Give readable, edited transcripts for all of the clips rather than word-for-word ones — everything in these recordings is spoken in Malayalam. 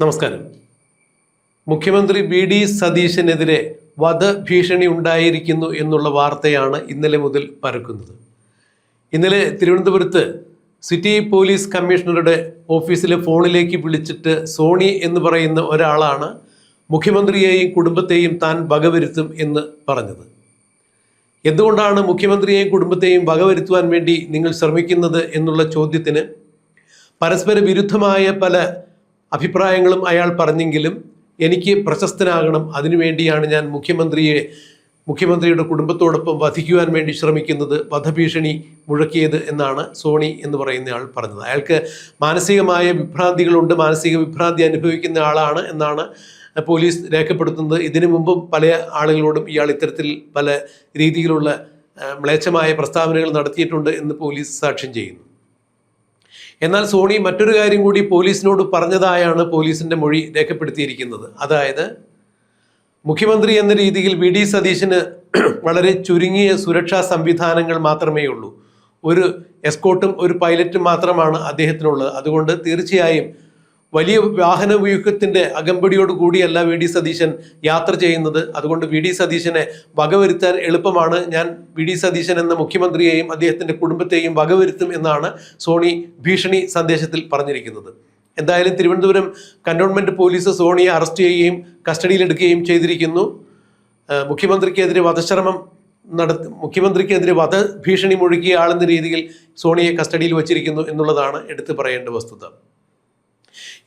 നമസ്കാരം. മുഖ്യമന്ത്രി വി.ഡി. സതീശനെതിരെ വധഭീഷണി ഉണ്ടായിരിക്കുന്നു എന്നുള്ള വാർത്തയാണ് ഇന്നലെ മുതൽ പരക്കുന്നത്. ഇന്നലെ തിരുവനന്തപുരത്ത് സിറ്റി പോലീസ് കമ്മീഷണറുടെ ഓഫീസിലെ ഫോണിലേക്ക് വിളിച്ചിട്ട് സോണി എന്ന് പറയുന്ന ഒരാളാണ് മുഖ്യമന്ത്രിയെയും കുടുംബത്തെയും താൻ വകവരുത്തും എന്ന് പറഞ്ഞത്. എന്തുകൊണ്ടാണ് മുഖ്യമന്ത്രിയെയും കുടുംബത്തെയും വകവരുത്തുവാൻ വേണ്ടി നിങ്ങൾ ശ്രമിക്കുന്നത് എന്നുള്ള ചോദ്യത്തിന് പരസ്പര വിരുദ്ധമായ പല അഭിപ്രായങ്ങളും അയാൾ പറഞ്ഞെങ്കിലും എനിക്ക് പ്രശസ്തനാകണം, അതിനുവേണ്ടിയാണ് ഞാൻ മുഖ്യമന്ത്രിയുടെ കുടുംബത്തോടൊപ്പം വധിക്കുവാൻ വേണ്ടി ശ്രമിക്കുന്നത്, വധഭീഷണി മുഴക്കിയത് എന്നാണ് സോണി എന്ന് പറയുന്നയാൾ പറഞ്ഞത്. അയാൾക്ക് മാനസികമായ വിഭ്രാന്തികളുണ്ട്, മാനസിക വിഭ്രാന്തി അനുഭവിക്കുന്ന ആളാണ് എന്നാണ് പോലീസ് രേഖപ്പെടുത്തുന്നത്. ഇതിനു മുമ്പും പല ആളുകളോടും ഇയാൾ ഇത്തരത്തിൽ പല രീതിയിലുള്ള മ്ലേച്ഛമായ പ്രസ്താവനകൾ നടത്തിയിട്ടുണ്ട് എന്ന് പോലീസ് സാക്ഷ്യം ചെയ്യുന്നു. എന്നാൽ സോണി മറ്റൊരു കാര്യം കൂടി പോലീസിനോട് പറഞ്ഞതായാണ് പോലീസിന്റെ മൊഴി രേഖപ്പെടുത്തിയിരിക്കുന്നത്. അതായത്, മുഖ്യമന്ത്രി എന്ന രീതിയിൽ വി.ഡി. സതീശന് വളരെ ചുരുങ്ങിയ സുരക്ഷാ സംവിധാനങ്ങൾ മാത്രമേ ഉള്ളൂ. ഒരു എസ്കോർട്ടും ഒരു പൈലറ്റും മാത്രമാണ് അദ്ദേഹത്തിനുള്ളത്. അതുകൊണ്ട് തീർച്ചയായും വലിയ വാഹന വ്യൂഹത്തിന്റെ അകമ്പടിയോട് കൂടിയല്ല വി.ഡി. സതീശൻ യാത്ര ചെയ്യുന്നത്. അതുകൊണ്ട് വി.ഡി. സതീശനെ വകവരുത്താൻ എളുപ്പമാണ്. ഞാൻ വി.ഡി. സതീശൻ എന്ന മുഖ്യമന്ത്രിയെയും അദ്ദേഹത്തിന്റെ കുടുംബത്തെയും വകവരുത്തും എന്നാണ് സോണി ഭീഷണി സന്ദേശത്തിൽ പറഞ്ഞിരിക്കുന്നത്. എന്തായാലും തിരുവനന്തപുരം കന്റോൺമെന്റ് പോലീസ് സോണിയെ അറസ്റ്റ് ചെയ്യുകയും കസ്റ്റഡിയിലെടുക്കുകയും ചെയ്തിരിക്കുന്നു. മുഖ്യമന്ത്രിക്കെതിരെ വധഭീഷണി മുഴുകിയ ആളെന്ന രീതിയിൽ സോണിയെ കസ്റ്റഡിയിൽ വച്ചിരിക്കുന്നു എന്നുള്ളതാണ് എടുത്തു പറയേണ്ട വസ്തുത.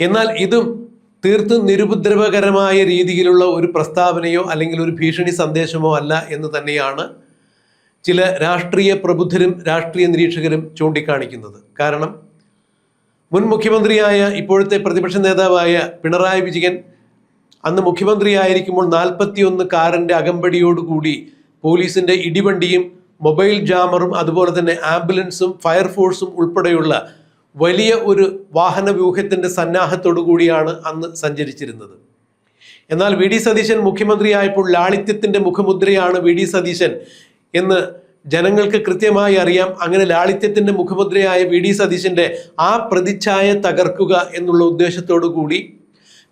എന്നാൽ ഇതും തീർത്തും നിരുപദ്രവകരമായ രീതിയിലുള്ള ഒരു പ്രസ്താവനയോ അല്ലെങ്കിൽ ഒരു ഭീഷണി സന്ദേശമോ അല്ല എന്ന് തന്നെയാണ് ചില രാഷ്ട്രീയ പ്രബുദ്ധരും രാഷ്ട്രീയ നിരീക്ഷകരും ചൂണ്ടിക്കാണിക്കുന്നത്. കാരണം മുൻ മുഖ്യമന്ത്രിയായ ഇപ്പോഴത്തെ പ്രതിപക്ഷ നേതാവായ പിണറായി വിജയൻ അന്ന് മുഖ്യമന്ത്രിയായിരിക്കുമ്പോൾ 41 കാറിന്റെ അകമ്പടിയോടുകൂടി പോലീസിന്റെ ഇടിവണ്ടിയും മൊബൈൽ ജാമറും അതുപോലെ തന്നെ ആംബുലൻസും ഫയർഫോഴ്സും ഉൾപ്പെടെയുള്ള വലിയ ഒരു വാഹന വ്യൂഹത്തിന്റെ സന്നാഹത്തോടു കൂടിയാണ് അന്ന് സഞ്ചരിച്ചിരുന്നത്. എന്നാൽ വി.ഡി. സതീശൻ മുഖ്യമന്ത്രിയായപ്പോൾ ലാളിത്യത്തിന്റെ മുഖമുദ്രയാണ് വി.ഡി. സതീശൻ എന്ന് ജനങ്ങൾക്ക് കൃത്യമായി അറിയാം. അങ്ങനെ ലാളിത്യത്തിന്റെ മുഖമുദ്രയായ വി.ഡി. സതീശന്റെ ആ പ്രതിച്ഛായ തകർക്കുക എന്നുള്ള ഉദ്ദേശത്തോടു കൂടി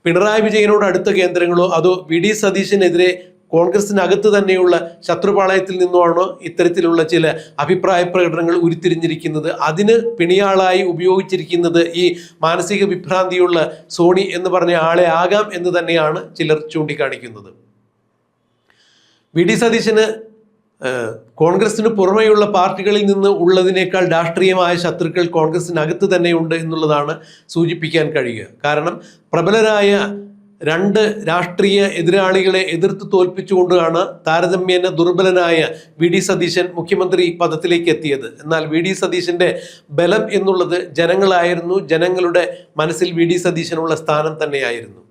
പിണറായി വിജയനോട് അടുത്ത കേന്ദ്രങ്ങളോ അതോ വി.ഡി. സതീശനെതിരെ കോൺഗ്രസിനകത്ത് തന്നെയുള്ള ശത്രുപാളയത്തിൽ നിന്നുമാണോ ഇത്തരത്തിലുള്ള ചില അഭിപ്രായ പ്രകടനങ്ങൾ ഉരുത്തിരിഞ്ഞിരിക്കുന്നത്? അതിന് പിണിയാളായി ഉപയോഗിച്ചിരിക്കുന്നത് ഈ മാനസിക വിഭ്രാന്തിയുള്ള സോണി എന്ന് പറഞ്ഞ ആളെ ആകാം എന്ന് തന്നെയാണ് ചിലർ ചൂണ്ടിക്കാണിക്കുന്നത്. വി.ഡി. സതീശന് കോൺഗ്രസിന് പുറമെയുള്ള പാർട്ടികളിൽ നിന്ന് ഉള്ളതിനേക്കാൾ രാഷ്ട്രീയമായ ശത്രുക്കൾ കോൺഗ്രസിനകത്ത് തന്നെയുണ്ട് എന്നുള്ളതാണ് സൂചിപ്പിക്കാൻ കഴിയുക. കാരണം പ്രബലരായ 2 രാഷ്ട്രീയ എതിരാളികളെ എതിർത്ത് തോൽപ്പിച്ചുകൊണ്ടാണ് താരതമ്യേന ദുർബലനായ വി.ഡി. സതീശൻ മുഖ്യമന്ത്രി പദത്തിലേക്ക് എത്തിയത്. എന്നാൽ വി.ഡി. സതീശന്റെ ബലം എന്നുള്ളത് ജനങ്ങളായിരുന്നു. ജനങ്ങളുടെ മനസ്സിൽ വി.ഡി. സതീശനുള്ള സ്ഥാനം തന്നെയായിരുന്നു.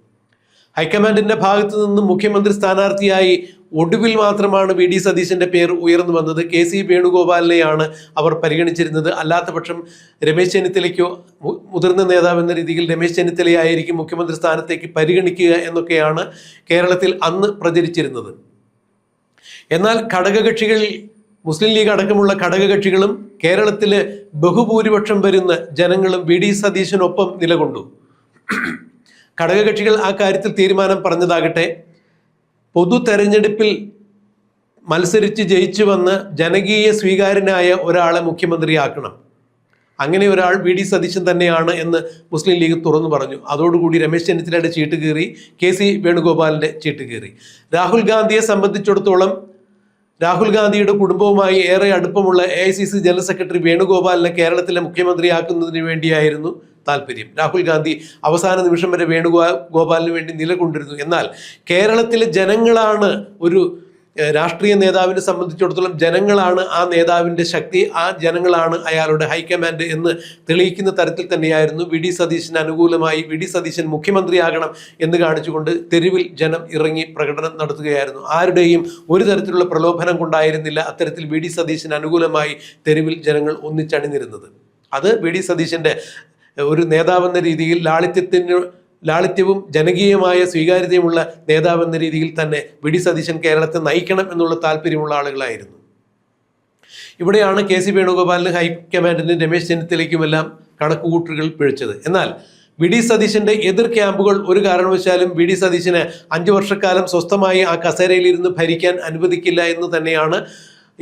ഹൈക്കമാൻഡിന്റെ ഭാഗത്തു നിന്ന് മുഖ്യമന്ത്രി സ്ഥാനാർത്ഥിയായി ഒടുവിൽ മാത്രമാണ് വി.ഡി. സതീശന്റെ പേര് ഉയർന്നു വന്നത്. കെ.സി. വേണുഗോപാലിനെയാണ് അവർ പരിഗണിച്ചിരുന്നത്. അല്ലാത്ത പക്ഷം രമേശ് ചെന്നിത്തലയ്ക്കോ മുതിർന്ന നേതാവ് എന്ന രീതിയിൽ രമേശ് ചെന്നിത്തലയായിരിക്കും മുഖ്യമന്ത്രി സ്ഥാനത്തേക്ക് പരിഗണിക്കുക എന്നൊക്കെയാണ് കേരളത്തിൽ അന്ന് പ്രചരിച്ചിരുന്നത്. എന്നാൽ ഘടകകക്ഷികൾ, മുസ്ലിം ലീഗ് അടക്കമുള്ള ഘടകകക്ഷികളും കേരളത്തിലെ ബഹുഭൂരിപക്ഷം വരുന്ന ജനങ്ങളും വി.ഡി. സതീശനൊപ്പം നിലകൊണ്ടു. ഘടകകക്ഷികൾ ആ കാര്യത്തിൽ തീരുമാനം പറഞ്ഞതാകട്ടെ, പൊതു തെരഞ്ഞെടുപ്പിൽ മത്സരിച്ച് ജയിച്ചു വന്ന് ജനകീയ സ്വീകാര്യനായ ഒരാളെ മുഖ്യമന്ത്രിയാക്കണം. അങ്ങനെ ഒരാൾ വി.ഡി. സതീശൻ തന്നെയാണ് എന്ന് മുസ്ലിം ലീഗ് തുറന്നു പറഞ്ഞു. അതോടുകൂടി രമേശ് ചെന്നിത്തലയുടെ ചീട്ട് കീറി, കെ.സി. വേണുഗോപാലിന്റെ ചീട്ട് കീറി. രാഹുൽ ഗാന്ധിയെ സംബന്ധിച്ചിടത്തോളം രാഹുൽ ഗാന്ധിയുടെ കുടുംബവുമായി ഏറെ അടുപ്പമുള്ള AICC ജനറൽ സെക്രട്ടറി വേണുഗോപാലിനെ കേരളത്തിലെ മുഖ്യമന്ത്രിയാക്കുന്നതിന് വേണ്ടിയായിരുന്നു താല്പര്യം. രാഹുൽ ഗാന്ധി അവസാന നിമിഷം വരെ വേണുഗോപാലിന് വേണ്ടി നിലകൊണ്ടിരുന്നു. എന്നാൽ കേരളത്തിലെ ജനങ്ങളാണ്, ഒരു രാഷ്ട്രീയ നേതാവിനെ സംബന്ധിച്ചിടത്തോളം ജനങ്ങളാണ് ആ നേതാവിൻ്റെ ശക്തി, ആ ജനങ്ങളാണ് അയാളുടെ ഹൈക്കമാൻഡ് എന്ന് തെളിയിക്കുന്ന തരത്തിൽ തന്നെയായിരുന്നു വി.ഡി. സതീശന് അനുകൂലമായി വി.ഡി. സതീശൻ മുഖ്യമന്ത്രിയാകണം എന്ന് കാണിച്ചുകൊണ്ട് തെരുവിൽ ജനം ഇറങ്ങി പ്രകടനം നടത്തുകയായിരുന്നു. ആരുടെയും ഒരു തരത്തിലുള്ള പ്രലോഭനം കൊണ്ടായിരുന്നില്ല അത്തരത്തിൽ വി.ഡി. സതീശന് അനുകൂലമായി തെരുവിൽ ജനങ്ങൾ ഒന്നിച്ചണിനിരുന്നത്. അത് വി.ഡി. സതീശന്റെ ഒരു നേതാവെന്ന രീതിയിൽ ലാളിത്യവും ജനകീയമായ സ്വീകാര്യതയുമുള്ള നേതാവെന്ന രീതിയിൽ തന്നെ വി.ഡി. സതീശൻ കേരളത്തെ നയിക്കണം എന്നുള്ള താല്പര്യമുള്ള ആളുകളായിരുന്നു. ഇവിടെയാണ് കെ.സി. വേണുഗോപാലിന് ഹൈക്കമാൻഡിന് രമേശ് ചെന്നിത്തലയ്ക്കുമെല്ലാം കണക്കുകൂട്ടലുകൾ പിഴച്ചത്. എന്നാൽ വി ഡി സതീശന്റെ എതിർ ക്യാമ്പുകൾ ഒരു കാരണവശാലും വി ഡി സതീശന് 5 വർഷക്കാലം സ്വസ്ഥമായി ആ കസേരയിലിരുന്ന് ഭരിക്കാൻ അനുവദിക്കില്ല എന്ന് തന്നെയാണ്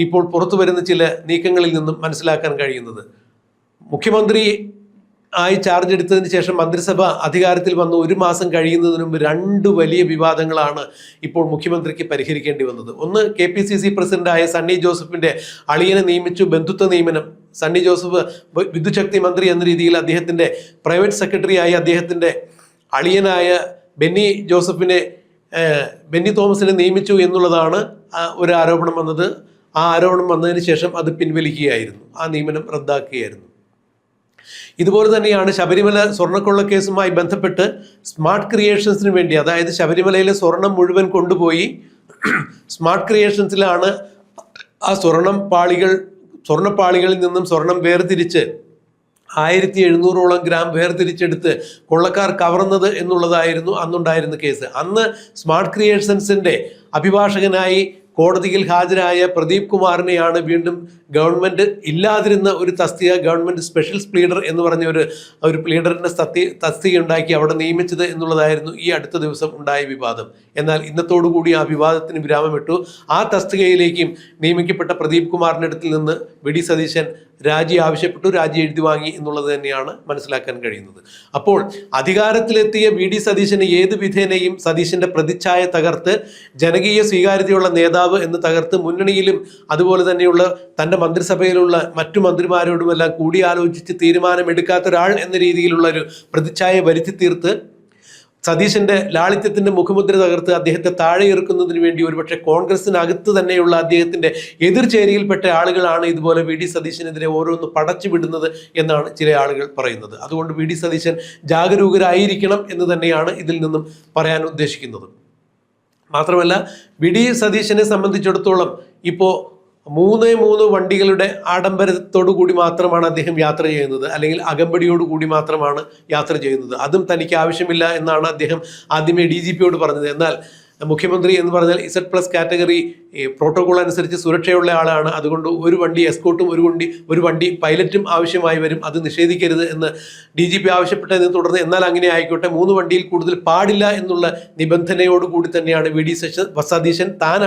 ഇപ്പോൾ പുറത്തു വരുന്ന ചില നീക്കങ്ങളിൽ നിന്നും മനസ്സിലാക്കാൻ കഴിയുന്നത്. മുഖ്യമന്ത്രി ആയി ചാർജ് എടുത്തതിന് ശേഷം മന്ത്രിസഭ അധികാരത്തിൽ വന്ന് 1 മാസം കഴിയുന്നതിന് മുമ്പ് 2 വലിയ വിവാദങ്ങളാണ് ഇപ്പോൾ മുഖ്യമന്ത്രിക്ക് പരിഹരിക്കേണ്ടി വന്നത്. ഒന്ന്, KPCC പ്രസിഡന്റായ സണ്ണി ജോസഫിന്റെ അളിയനെ നിയമിച്ചു, ബന്ധുത്വ നിയമനം. സണ്ണി ജോസഫ് വിദ്യുച്ഛക്തി മന്ത്രി എന്ന രീതിയിൽ അദ്ദേഹത്തിന്റെ പ്രൈവറ്റ് സെക്രട്ടറിയായി അദ്ദേഹത്തിന്റെ അളിയനായ ബെന്നി തോമസിനെ നിയമിച്ചു എന്നുള്ളതാണ് ഒരു ആരോപണം വന്നത്. ആ ആരോപണം വന്നതിന് ശേഷം അത് പിൻവലിക്കുകയായിരുന്നു, ആ നിയമനം റദ്ദാക്കുകയായിരുന്നു. ഇതുപോലെ തന്നെയാണ് ശബരിമല സ്വർണ്ണക്കൊള്ള കേസുമായി ബന്ധപ്പെട്ട് സ്മാർട്ട് ക്രിയേഷൻസിന് വേണ്ടി, അതായത് ശബരിമലയിലെ സ്വർണം മുഴുവൻ കൊണ്ടുപോയി സ്മാർട്ട് ക്രിയേഷൻസിലാണ് ആ സ്വർണ്ണപ്പാളികളിൽ നിന്നും സ്വർണം വേർതിരിച്ച് 1700ഓളം ഗ്രാം വേർതിരിച്ചെടുത്ത് കൊള്ളക്കാർ കവർന്നത് എന്നുള്ളതായിരുന്നു അന്നുണ്ടായിരുന്ന കേസ്. അന്ന് സ്മാർട്ട് ക്രിയേഷൻസിന്റെ അഭിഭാഷകനായി കോടതിയിൽ ഹാജരായ പ്രദീപ് കുമാറിനെയാണ് വീണ്ടും ഗവൺമെന്റ് ഇല്ലാതിരുന്ന ഒരു തസ്തിക, ഗവൺമെന്റ് സ്പെഷ്യൽ പ്ലീഡർ എന്ന് പറഞ്ഞ ഒരു പ്ലീഡറിന്റെ തസ്തിക ഉണ്ടാക്കി അവിടെ നിയമിച്ചത് എന്നുള്ളതായിരുന്നു ഈ അടുത്ത ദിവസം ഉണ്ടായ വിവാദം. എന്നാൽ ഇന്നത്തോടുകൂടി ആ വിവാദത്തിന് വിരാമമിട്ടു. ആ തസ്തികയിലേക്കും നിയമിക്കപ്പെട്ട പ്രദീപ് കുമാറിന്റെ അടുത്തിൽ നിന്ന് വി ഡി സതീശൻ രാജി ആവശ്യപ്പെട്ടു, രാജി എഴുതി വാങ്ങി എന്നുള്ളത് തന്നെയാണ് മനസ്സിലാക്കാൻ കഴിയുന്നത്. അപ്പോൾ അധികാരത്തിലെത്തിയ വി ഡി സതീശന് ഏത് വിധേനയും സതീശന്റെ പ്രതിച്ഛായ തകർത്ത് ജനകീയ സ്വീകാര്യതയുള്ള നേതാവ് എന്ന് തകർത്ത് മുന്നണിയിലും അതുപോലെ തന്നെയുള്ള തൻ്റെ മന്ത്രിസഭയിലുള്ള മറ്റു മന്ത്രിമാരോടുമെല്ലാം കൂടിയാലോചിച്ച് തീരുമാനമെടുക്കാത്ത ഒരാൾ എന്ന രീതിയിലുള്ള ഒരു പ്രതിച്ഛായ വരുത്തി തീർത്ത് സതീശന്റെ ലാളിത്യത്തിന്റെ മുഖമുദ്ര തകർത്ത് അദ്ദേഹത്തെ താഴെ ഇറക്കുന്നതിന് വേണ്ടി ഒരുപക്ഷെ കോൺഗ്രസിനകത്ത് തന്നെയുള്ള അദ്ദേഹത്തിന്റെ എതിർചേരിയിൽപ്പെട്ട ആളുകളാണ് ഇതുപോലെ വി ഡി സതീശനെതിരെ ഓരോന്ന് പടച്ചു വിടുന്നത് എന്നാണ് ചില ആളുകൾ പറയുന്നത്. അതുകൊണ്ട് വി ഡി സതീശൻ ജാഗരൂകരായിരിക്കണം എന്ന് തന്നെയാണ് ഇതിൽ നിന്നും പറയാൻ ഉദ്ദേശിക്കുന്നത്. മാത്രമല്ല, വി ഡി സതീശനെ സംബന്ധിച്ചിടത്തോളം ഇപ്പോൾ 3 വണ്ടികളുടെ ആഡംബരത്തോടു കൂടി മാത്രമാണ് അദ്ദേഹം യാത്ര ചെയ്യുന്നത്, അല്ലെങ്കിൽ അകമ്പടിയോടുകൂടി മാത്രമാണ് യാത്ര ചെയ്യുന്നത്. അതും തനിക്ക് ആവശ്യമില്ല എന്നാണ് അദ്ദേഹം ആദ്യമേ DGPയോട് പറഞ്ഞത്. എന്നാൽ മുഖ്യമന്ത്രി എന്ന് പറഞ്ഞാൽ Z+ കാറ്റഗറി പ്രോട്ടോകോൾ അനുസരിച്ച് സുരക്ഷയുള്ള ആളാണ്. അതുകൊണ്ട് ഒരു വണ്ടി എസ്കോർട്ടും ഒരു വണ്ടി പൈലറ്റും ആവശ്യമായി വരും, അത് നിഷേധിക്കരുത് എന്ന് DGP ആവശ്യപ്പെട്ടതിനെ തുടർന്ന് എന്നാൽ അങ്ങനെ ആയിക്കോട്ടെ, 3 വണ്ടിയിൽ കൂടുതൽ പാടില്ല എന്നുള്ള നിബന്ധനയോടുകൂടി തന്നെയാണ് വി ഡി സതീശൻ താൻ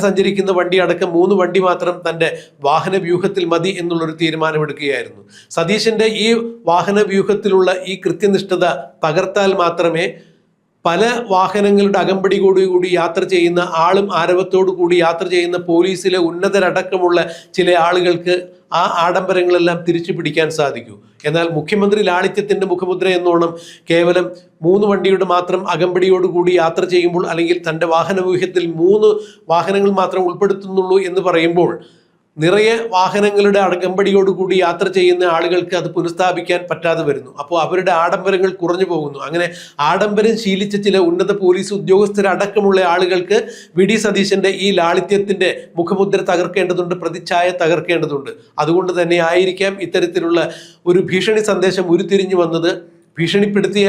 സഞ്ചരിക്കുന്ന വണ്ടി അടക്കം 3 വണ്ടി മാത്രം തൻ്റെ വാഹന വ്യൂഹത്തിൽ മതി എന്നുള്ളൊരു തീരുമാനമെടുക്കുകയായിരുന്നു. സതീശന്റെ ഈ വാഹന വ്യൂഹത്തിലുള്ള ഈ കൃത്യനിഷ്ഠത തകർത്താൽ മാത്രമേ പല വാഹനങ്ങളുടെ അകമ്പടിയോടുകൂടി യാത്ര ചെയ്യുന്ന ആളും ആരവത്തോടു കൂടി യാത്ര ചെയ്യുന്ന പോലീസിലെ ഉന്നതരടക്കമുള്ള ചില ആളുകൾക്ക് ആ ആഡംബരങ്ങളെല്ലാം തിരിച്ചു പിടിക്കാൻ സാധിക്കൂ. എന്നാൽ മുഖ്യമന്ത്രി ലാളിത്യത്തിന്റെ മുഖമുദ്ര എന്നോണം കേവലം 3 വണ്ടിയുടെ മാത്രം അകമ്പടിയോടുകൂടി യാത്ര ചെയ്യുമ്പോൾ, അല്ലെങ്കിൽ തൻ്റെ വാഹനവ്യൂഹത്തിൽ 3 വാഹനങ്ങൾ മാത്രം ഉൾപ്പെടുത്തുന്നുള്ളൂ എന്ന് പറയുമ്പോൾ നിറയെ വാഹനങ്ങളുടെ അകമ്പടിയോടുകൂടി യാത്ര ചെയ്യുന്ന ആളുകൾക്ക് അത് പുനഃസ്ഥാപിക്കാൻ പറ്റാതെ വരുന്നു. അപ്പോൾ അവരുടെ ആഡംബരങ്ങൾ കുറഞ്ഞു പോകുന്നു. അങ്ങനെ ആഡംബരം ശീലിച്ച ചില ഉന്നത പോലീസ് ഉദ്യോഗസ്ഥരടക്കമുള്ള ആളുകൾക്ക് വി ഡി സതീശന്റെ ഈ ലാളിത്യത്തിന്റെ മുഖമുദ്ര തകർക്കേണ്ടതുണ്ട്, പ്രതിച്ഛായ തകർക്കേണ്ടതുണ്ട്. അതുകൊണ്ട് തന്നെ ആയിരിക്കാം ഇത്തരത്തിലുള്ള ഒരു ഭീഷണി സന്ദേശം ഉരുത്തിരിഞ്ഞു വന്നത്. ഭീഷണിപ്പെടുത്തിയ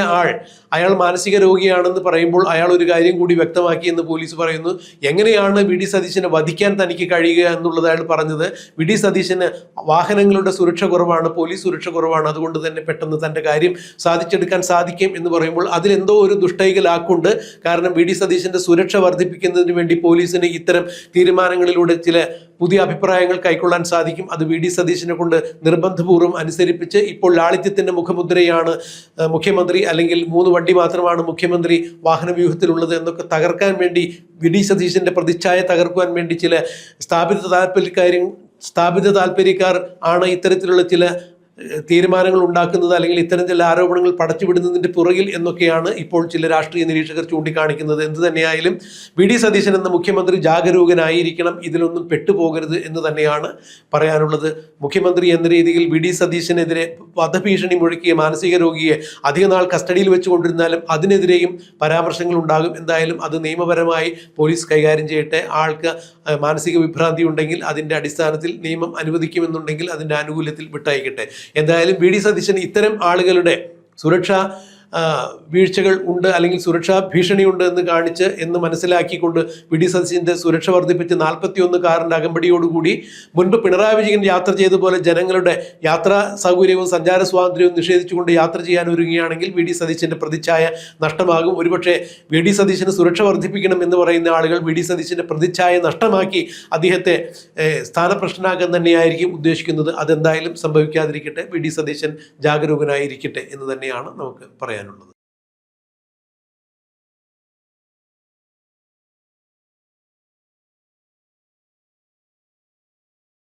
അയാൾ മാനസിക രോഗിയാണെന്ന് പറയുമ്പോൾ അയാൾ ഒരു കാര്യം കൂടി വ്യക്തമാക്കി എന്ന് പോലീസ് പറയുന്നു. എങ്ങനെയാണ് വി ഡി സതീശനെ വധിക്കാൻ തനിക്ക് കഴിയുക എന്നുള്ളത് അയാൾ പറഞ്ഞത്, വി ഡി സതീശന് വാഹനങ്ങളുടെ സുരക്ഷ കുറവാണ്, പോലീസ് സുരക്ഷ കുറവാണ്, അതുകൊണ്ട് തന്നെ പെട്ടെന്ന് തൻ്റെ കാര്യം സാധിച്ചെടുക്കാൻ സാധിക്കും എന്ന് പറയുമ്പോൾ അതിലെന്തോ ഒരു ദുഷ്ടൈകലാക്കുണ്ട്. കാരണം വി ഡി സതീശന്റെ സുരക്ഷ വർദ്ധിപ്പിക്കുന്നതിന് വേണ്ടി പോലീസിന് ഇത്തരം തീരുമാനങ്ങളിലൂടെ ചില പുതിയ അഭിപ്രായങ്ങൾ കൈക്കൊള്ളാൻ സാധിക്കും. അത് വി ഡി സതീശനെ കൊണ്ട് നിർബന്ധപൂർവ്വം അനുസരിപ്പിച്ച് ഇപ്പോൾ ലാളിത്യത്തിന്റെ മുഖമുദ്രയാണ് മുഖ്യമന്ത്രി, അല്ലെങ്കിൽ 3 വണ്ടി മാത്രമാണ് മുഖ്യമന്ത്രി വാഹനവ്യൂഹത്തിലുള്ളത് എന്നൊക്കെ തകർക്കാൻ വേണ്ടി, വി ഡി സതീശന്റെ പ്രതിച്ഛായ തകർക്കുവാൻ വേണ്ടി ചില സ്ഥാപിത താല്പര്യക്കാർ ആണ് ഇത്തരത്തിലുള്ള ചില തീരുമാനങ്ങൾ ഉണ്ടാക്കുന്നത്, അല്ലെങ്കിൽ ഇത്തരം ചില ആരോപണങ്ങൾ പടച്ചുവിടുന്നതിന്റെ പുറകിൽ എന്നൊക്കെയാണ് ഇപ്പോൾ ചില രാഷ്ട്രീയ നിരീക്ഷകർ ചൂണ്ടിക്കാണിക്കുന്നത്. എന്ത് തന്നെയായാലും വി ഡി സതീശൻ എന്ന മുഖ്യമന്ത്രി ജാഗരൂകനായിരിക്കണം, ഇതിലൊന്നും പെട്ടുപോകരുത് എന്ന് തന്നെയാണ് പറയാനുള്ളത്. മുഖ്യമന്ത്രി എന്ന രീതിയിൽ വി ഡി സതീശനെതിരെ വധഭീഷണി മുഴക്കിയ മാനസിക രോഗിയെ അധികനാൾ കസ്റ്റഡിയിൽ വെച്ചുകൊണ്ടിരുന്നാലും അതിനെതിരെയും പരാമർശങ്ങൾ ഉണ്ടാകും. എന്തായാലും അത് നിയമപരമായി പോലീസ് കൈകാര്യം ചെയ്യട്ടെ. ആൾക്ക് മാനസിക വിഭ്രാന്തി ഉണ്ടെങ്കിൽ അതിൻ്റെ അടിസ്ഥാനത്തിൽ നിയമം അനുവദിക്കുമെന്നുണ്ടെങ്കിൽ അതിൻ്റെ ആനുകൂല്യത്തിൽ വിട്ടയക്കട്ടെ. എന്തായാലും വി ഡി സതീശൻ ഇത്തരം ആളുകളുടെ സുരക്ഷ വീഴ്ചകൾ ഉണ്ട് അല്ലെങ്കിൽ സുരക്ഷാ ഭീഷണിയുണ്ട് എന്ന് കാണിച്ച് എന്ന് മനസ്സിലാക്കിക്കൊണ്ട് വി ഡി സതീശൻ്റെ സുരക്ഷ വർദ്ധിപ്പിച്ച് 41 കാറിൻ്റെ അകമ്പടിയോടുകൂടി മുൻപ് പിണറായി വിജയൻ യാത്ര ചെയ്തതുപോലെ ജനങ്ങളുടെ യാത്രാ സൗകര്യവും സഞ്ചാര സ്വാതന്ത്ര്യവും നിഷേധിച്ചുകൊണ്ട് യാത്ര ചെയ്യാൻ ഒരുങ്ങുകയാണെങ്കിൽ വി ഡി സതീശൻ്റെ പ്രതിച്ഛായ നഷ്ടമാകും. ഒരുപക്ഷെ വി ഡി സതീശന് സുരക്ഷ വർദ്ധിപ്പിക്കണം എന്ന് പറയുന്ന ആളുകൾ വി ഡി സതീശൻ്റെ പ്രതിച്ഛായ നഷ്ടമാക്കി അദ്ദേഹത്തെ സ്ഥാനഭ്രഷ്ടനാക്കാൻ തന്നെയായിരിക്കും ഉദ്ദേശിക്കുന്നത്. അതെന്തായാലും സംഭവിക്കാതിരിക്കട്ടെ. വി ഡി സതീശൻ ജാഗരൂകനായിരിക്കട്ടെ എന്ന് തന്നെയാണ് നമുക്ക് പറയാനുള്ളത്.